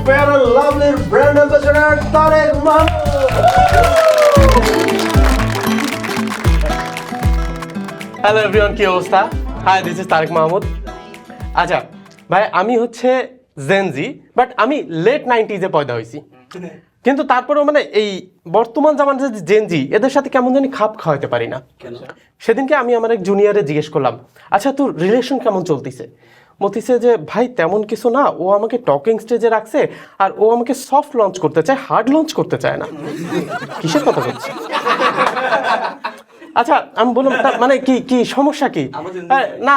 Fair and lovely brand ambassador Tarek Mahmood. Hello everyone, কি অবস্থা? Hi, this is Tarek Mahmood. আচ্ছা ভাই, আমি হচ্ছে জেনজি, বাট আমি লেট 90s পয়দা হয়েছি। কিন্তু তারপরেও মানে এই বর্তমান জামানার যে জেনজি, এদের সাথে কেমন জানি খাপ খাওয়াতে পারি না। সেদিনকে আমি আমার এক জুনিয়রে জিজ্ঞেস করলাম, আচ্ছা তোর রিলেশন কেমন চলতেছে? বলতেছে যে ভাই তেমন কিছু না, ও আমাকে টকিং স্টেজে রাখছে আর ও আমাকে সফট লঞ্চ করতে চায়, হার্ড লঞ্চ করতে চায় না। কিসের কথা বলছে? আচ্ছা আমি বললাম মানে কি কি সমস্যা কি? না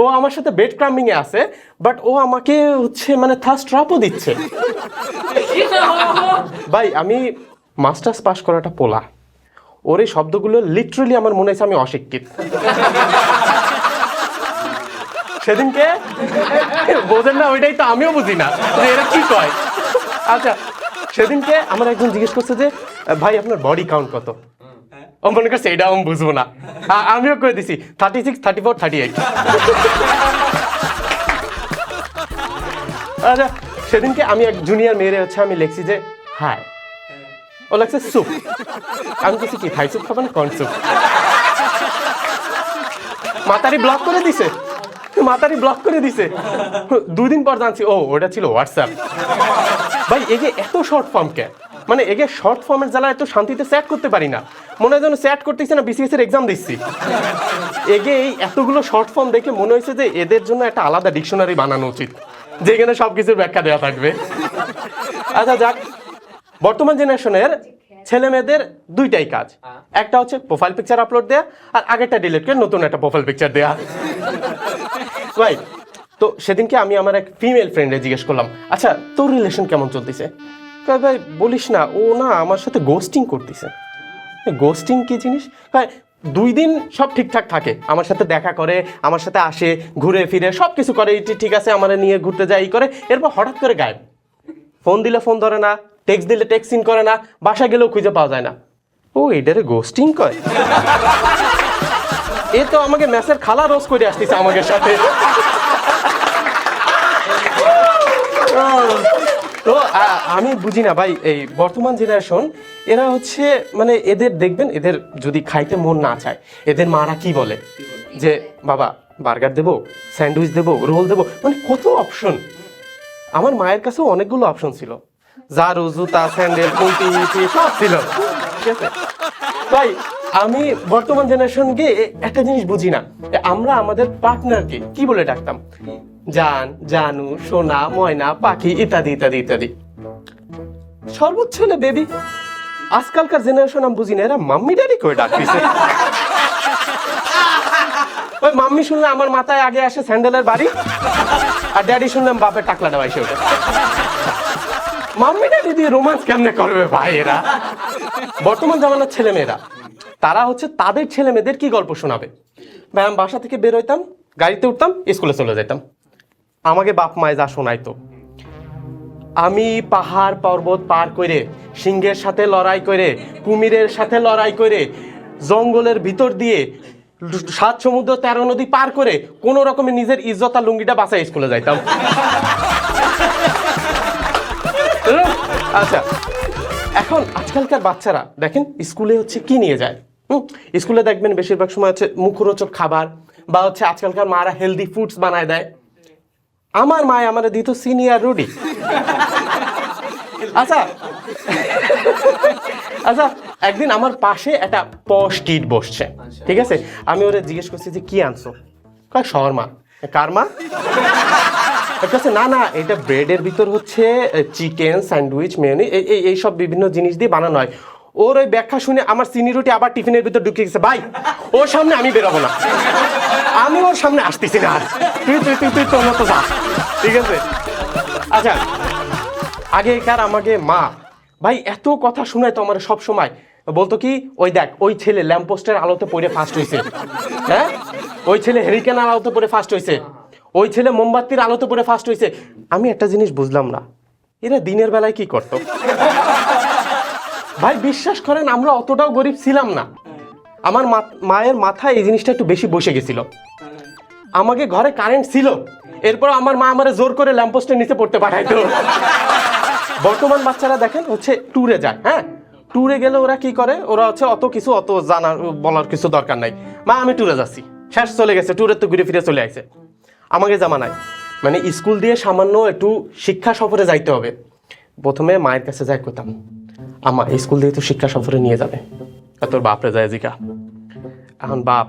ও আমার সাথে বেড ক্রাম্বিং এ আছে, বাট ও আমাকে হচ্ছে মানে থার্স্ট ট্র্যাপও দিচ্ছে। ভাই আমি মাস্টার্স পাস করাটা পোলা, ওর এই শব্দগুলো লিটারালি আমার মনে হয়েছে আমি অশিক্ষিত। সেদিনকে বোঝেন না, ওইটাই তো আমিও বুঝি না যে এরা কি কয়। আচ্ছা সেদিনকে আমার একজন জিজ্ঞেস করছে যে ভাই আপনার বডি কাউন্ট কত? ও মনে করছে এটা আমি বুঝবো না, আমিও করে দিছি 36, 34, 38। আচ্ছা সেদিনকে আমি এক জুনিয়র মেয়েরে হচ্ছে আমি লিখছি যে হাই, ও লাগছে স্যুপ। আমি কিছু কি থাই স্যুপ খাবো না কর্ন স্যুপ? মাতারি ব্লক করে দিছে, মাতারি ব্লক করে দিছে। 2 দিন পর জানছি ও ওটা ছিল হোয়াটসঅ্যাপ। ভাই এগে এত শর্ট ফর্ম কে, মানে এগে শর্ট ফর্মের জ্বালা এত শান্তিতে স্যাট করতে পারি না, মনে হয় যেন স্যাট করতেছি না বিসিএস এর এক্সাম দিচ্ছি। এগে এই এতগুলো শর্ট ফর্ম দেখে মনে হয়েছে যে এদের জন্য একটা আলাদা ডিকশনারি বানানো উচিত, যেখানে সবকিছুর ব্যাখ্যা দেওয়া থাকবে। আচ্ছা যাক, বর্তমান জেনারেশনের ছেলে মেয়েদের দুইটাই কাজ, একটা হচ্ছে প্রোফাইল পিকচার আপলোড দেয়া আর আগেরটা ডিলিট করে নতুন একটা প্রোফাইল পিকচার দেয়া। ভাই তো সেদিনকে আমি আমার এক ফিমেল ফ্রেন্ডে জিজ্ঞেস করলাম, আচ্ছা তোর রিলেশন কেমন চলতেছে? ভাই বলিস না, ও না আমার সাথে গোস্টিং করতেছে। গোস্টিং কি জিনিস? ভাই 2 দিন সব ঠিকঠাক থাকে, আমার সাথে দেখা করে, আমার সাথে আসে, ঘুরে ফিরে সব কিছু করে, ঠিক আছে আমার নিয়ে ঘুরতে যায় করে, এরপর হঠাৎ করে গায়েব। ফোন দিলে ফোন ধরে না, টেক্সট দিলে টেক্সট সিন করে না, বাসা গেলেও খুঁজে পাওয়া যায় না। ও এটারে গোস্টিং কয়? এ তো আমাকে মেসের খালা রোজ করে আসতেছে আমাদের সাথে। তো আমি বুঝি না ভাই, এই বর্তমান জেনারেশন এরা হচ্ছে মানে এদের দেখবেন, এদের যদি খাইতে মন না চায় এদের মারা কি বলে যে বাবা বার্গার দেবো, স্যান্ডউইচ দেবো, রোল দেবো, মানে কত অপশন। আমার মায়ের কাছেও অনেকগুলো অপশন ছিল, জারু, জুতা, স্যান্ডেল, কুর্তি সব ছিল, ঠিক আছে ভাই। আমি বর্তমান জেনারেশনকে একটা জিনিস বুঝি না, আমরা আমাদের পার্টনারকে কি বলে ডাকতাম? জান, জানু, সোনা, ময়না, পাখি ইত্যাদি ইত্যাদি ইত্যাদি। সর্বোচ্চ হলে বেবি। আজকালকার জেনারেশন আমি বুঝি না, এরা মাম্মি ড্যাডি করে ডাকতেছে। ওই মাম্মি শুনলে আমার মাথায় আগে আসে স্যান্ডেলের বাড়ি, আর ড্যাডি শুনলাম বাপের টাকলাটা বাইসে ওঠে। মাম্মি ড্যাডি দিয়ে রোমান্স কেমনে করবে ভাই এরা? বর্তমান জামানার ছেলে মেয়েরা তারা হচ্ছে তাদের ছেলে মেয়েদের কি গল্প শোনাবে? ভাই আমি বাসা থেকে বের হইতাম, গাড়িতে উঠতাম, স্কুলে চলে যেতাম, আমাকে বাপ মায় যা শোনাইতো। আমি পাহাড় পর্বত পার করে, সিংহের সাথে লড়াই করে, কুমিরের সাথে লড়াই করে, জঙ্গলের ভিতর দিয়ে 7 সমুদ্র 13 নদী পার করে কোন রকমের নিজের ইজ্জত আর লুঙ্গিটা বাঁচাই স্কুলে যাইতাম। আচ্ছা এখন আজকালকার বাচ্চারা দেখেন স্কুলে হচ্ছে কি নিয়ে যায়, স্কুলে দেখবেন বেশিরভাগ সময় হচ্ছে মুখরোচক খাবার, বা হচ্ছে আজকালকার মারা হেলদি ফুডস বানায় দেয়। আমার মায় আমার দিত সিনিয়র রুডি। আচ্ছা আচ্ছা একদিন আমার পাশে একটা পশ কিড বসছে, ঠিক আছে, আমি ওরে জিজ্ঞেস করছি যে কি আনছো? কয় শর্মা। কার মা? না না এটা ব্রেডের ভিতর হচ্ছে চিকেন, স্যান্ডউইচ, মেয়োনি এই সব বিভিন্ন জিনিস দিয়ে বানানো হয়। ওর ওই ব্যাখ্যা শুনে আমার চিনি রুটি আবার টিফিনের ভিতর ঢুকে গেছে। ভাই ওর সামনে আমি বেরোবো না, আমি ওর সামনে আসতেছি না আর, তুই তোর মতো যা, ঠিক আছে। আচ্ছা আগেকার আমাকে মা ভাই এত কথা শোনায় তো আমার সব সময়, বলতো কি ওই দেখ ওই ছেলে ল্যাম্পপোস্টের আলোতে পড়ে ফার্স্ট হয়েছে, হ্যাঁ ওই ছেলে হেরিকেন আলোতে পড়ে ফার্স্ট হয়েছে, ওই ছেলে মোমবাতির আলোতে পড়ে ফার্স্ট হয়েছে। আমি একটা জিনিস বুঝলাম না, এরা দিনের বেলায় কি করতো? ভাই বিশ্বাস করেন আমরা অতটাও গরিব ছিলাম না। আমার মায়ের মাথায় এই জিনিসটা একটু বেশি বসে গেছিল। আমাকে ঘরে কারেন্ট ছিল, এরপর আমার মা আমারে জোর করে ল্যাম্পপোস্টের নিচে পড়তে পাঠাইতো। বর্তমান বাচ্চারা দেখেন হচ্ছে ট্যুরে যায়, হ্যাঁ ট্যুরে গেলে ওরা কি করে, ওরা হচ্ছে অত জানার বলার কিছু দরকার নাই, মা আমি ট্যুরে যাচ্ছি, শেষ চলে গেছে, ট্যুরের তো ঘুরে ফিরে চলে আসছে। আমাকে জামানায় মানে স্কুল দিয়ে সামান্য একটু শিক্ষা সফরে যাইতে হবে, প্রথমে মায়ের কাছে যাই করতাম, আমা স্কুল দিয়ে তো শিক্ষা সফরে নিয়ে যাবে, তোর বাপরে যায় জিকা। এখন বাপ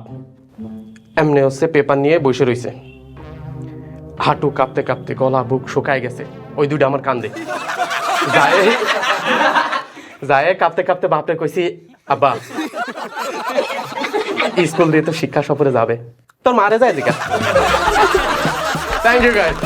এমনি হচ্ছে পেপার নিয়ে বসে রয়েছে, হাঁটু কাঁপতে কাঁপতে গলা বুক শুকায় গেছে, ওই দুইটা আমার কান্দে যায় কাঁপতে কাঁপতে বাপরে কইছি, আব্বা স্কুল দিয়ে তো শিক্ষা সফরে যাবে, তোর মারে যায় জিকা। Thank you guys.